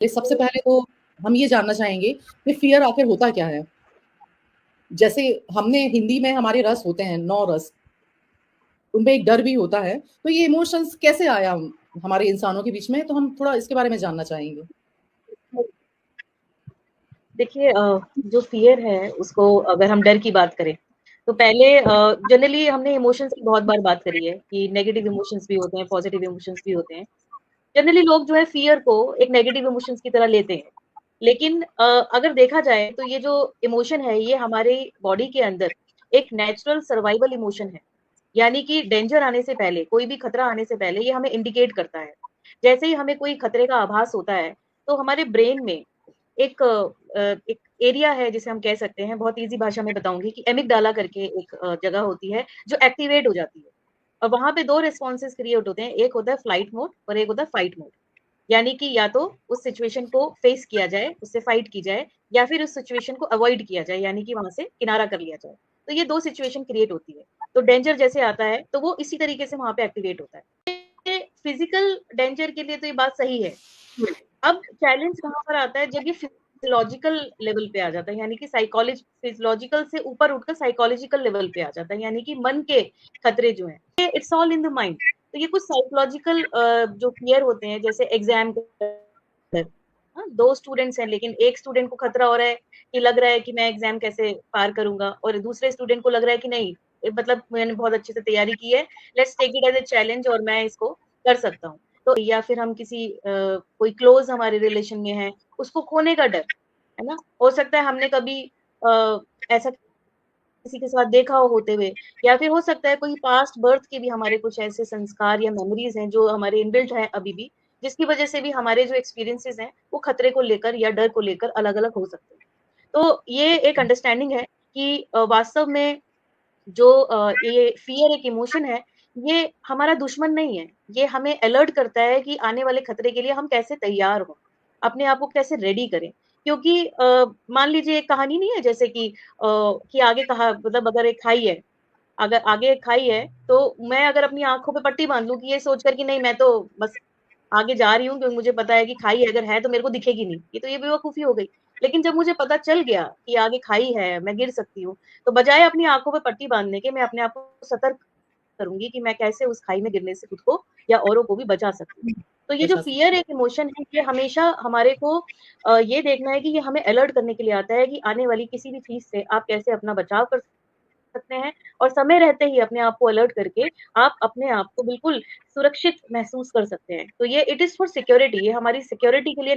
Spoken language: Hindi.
सबसे पहले तो हम ये जानना चाहेंगे कि फ़ियर आखिर होता क्या है? जैसे हमने हिंदी में हमारे रस होते हैं, 9 रस, उनमें एक डर भी होता है, तो ये इमोशंस कैसे आया हमारे इंसानों के बीच में? तो हम थोड़ा इसके बारे में जानना चाहेंगे। देखिए जो फ़ियर है उसको अगर हम डर की बात करें, तो पहले जनरली हमने इमोशंस की बहुत बार बात करी है कि नेगेटिव इमोशंस भी होते हैं, पॉज़िटिव इमोशंस भी होते हैं। जनरली लोग जो है फ़ियर को एक नेगेटिव इमोशंस की तरह लेते हैं। लेकिन अगर देखा जाए तो ये जो इमोशन है ये हमारी बॉडी के अंदर एक नेचुरल सर्वाइवल इमोशन है। यानी कि डेंजर आने से पहले, कोई भी खतरा आने से पहले ये हमें इंडिकेट करता है। जैसे ही हमें कोई खतरे का आभास होता है, तो हमारे ब्रेन में एक एरिया है जिसे हम कह सकते हैं, बहुत ईज़ी भाषा में बताऊँगी कि एमिगडाला करके एक जगह होती है, जो एक्टिवेट हो जाती है। और वहाँ पे 2 रिस्पॉन्सेज़ क्रिएट होते हैं, एक होता है फ्लाइट मोड और एक होता है फाइट मोड। यानी कि या तो उस सिचुएशन को फेस किया जाए, उससे फाइट की जाए या फिर उस सिचुएशन को अवॉइड किया जाए, यानी कि वहाँ से किनारा कर लिया जाए। तो ये 2 सिचुएशन क्रिएट होती है। तो डेंजर जैसे आता है, तो वो इसी तरीके से वहाँ पे एक्टिवेट होता है। ये फिज़िकल डेंजर के लिए तो ये बात सही है। अब चैलेंज कहाँ पर आता है जब ये फिजियोलॉजिकल लेवल पे आ जाता है, यानी कि फिजियोलॉजिकल से ऊपर उठकर साइकोलॉजिकल लेवल पे आ जाता है, यानी कि मन के खतरे जो हैं, it's all in the mind. तो ये कुछ साइकोलॉजिकल जो फियर होते हैं, जैसे एग्जाम हाँ, 2 स्टूडेंट्स हैं लेकिन एक स्टूडेंट को खतरा हो रहा है कि लग रहा है कि मैं एग्जाम कैसे पार करूंगा, और दूसरे स्टूडेंट को लग रहा है कि नहीं, मतलब मैंने बहुत अच्छे से तैयारी की है, let's take it as a challenge और मैं इसको कर सकता हूँ। तो या फिर हम किसी कोई क्लोज हमारे रिलेशन में है, उसको खोने का डर, है ना? हो सकता है हमने कभी ऐसा किसी के साथ देखा हो होते हुए, या फिर हो सकता है कोई पास्ट बर्थ के भी हमारे कुछ ऐसे संस्कार या मेमोरीज हैं जो हमारे इनबिल्ट हैं अभी भी, जिसकी वजह से भी हमारे जो एक्सपीरियंसेस हैं वो खतरे को लेकर या डर को लेकर अलग-अलग हो सकते हैं। तो ये एक अंडरस्टैंडिंग है कि वास्तव में जो ये फ़ियर एक इमोशन है, ये हमारा दुश्मन नहीं है। ये हमें अलर्ट करता है कि आने वाले खतरे के लिए हम कैसे तैयार हों, अपने आप को कैसे रेडी करें। क्योंकि मान लीजिए एक कहानी नहीं है, जैसे कि आगे कहा मतलब अगर एक खाई है, अगर आगे एक खाई है, तो मैं अगर अपनी आँखों पे पट्टी बाँध लूँ कि ये सोच कर कि नहीं मैं तो बस आगे जा रही हूँ क्योंकि मुझे पता है कि खाई अगर है तो मेरे को दिखेगी नहीं, ये बेवकूफ़ी हो गई। लेकिन जब मुझे पता चल गया कि आगे खाई है, मैं गिर सकती हूँ, तो बजाय अपनी आँखों पे पट्टी बाँधने के मैं अपने आप को सतर्क करूँगी कि मैं कैसे उस खाई में गिरने से खुद को या औरों को भी बचा सकती हूँ। तो ये जो बचा फ़ियर सकते एक इमोशन है, ये हमेशा हमारे को ये देखना है कि ये हमें अलर्ट करने के लिए आता है कि आने वाली किसी भी चीज़ से आप कैसे अपना बचाव कर सकते हैं, और समय रहते ही अपने आप को अलर्ट करके आप अपने आप को बिल्कुल सुरक्षित महसूस कर सकते हैं। तो ये इट इज़ फॉर सिक्योरिटी, ये हमारी सिक्योरिटी के लिए